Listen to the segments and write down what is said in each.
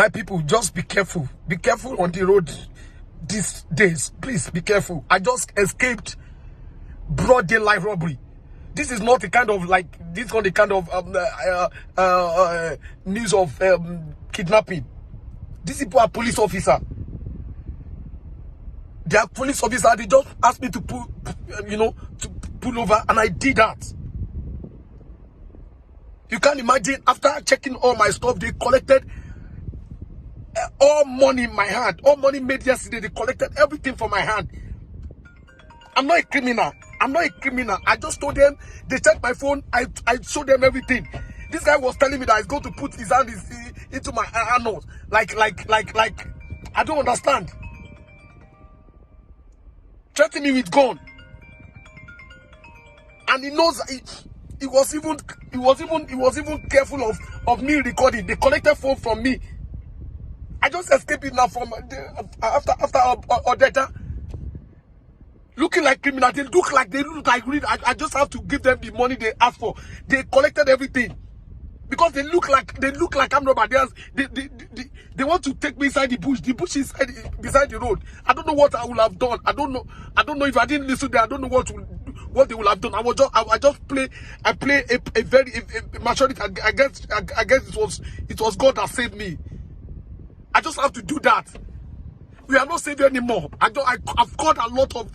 My people, just be careful. Be careful on the road these days. Please be careful. I just escaped broad daylight robbery. This is not the kind of this is not the kind of news of kidnapping. These people are police officer. They are police officer. They just asked me to pull over, and I did that. You can't imagine. After checking all my stuff, they collected all money in my hand. All money made yesterday. They collected everything from my hand. I'm not a criminal. I'm not a criminal. I just told them. They checked my phone. I showed them everything. This guy was telling me that he's going to put his hand into my anus. Like, I don't understand. Threatening me with gun. And he knows he was even careful of me recording. They collected phone from me. I just escaped it now from after Odeda. Looking like criminal. They look like real. I just have to give them the money they asked for. They collected everything. Because they look like I'm robber. They want to take me inside the bush. The bush is beside the road. I don't know what I would have done. I don't know if I didn't listen there. I don't know what they would have done. I play a very maturity. I guess it was God that saved me. I just have to do that. We are not saved anymore. I've called a lot of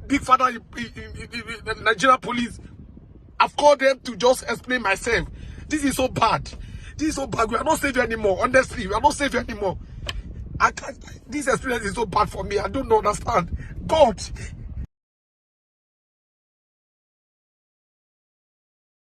big father in Nigerian police. I've called them to just explain myself. This is so bad. This is so bad. We are not saved anymore. Honestly, we are not saved anymore. This experience is so bad for me. I don't understand. God.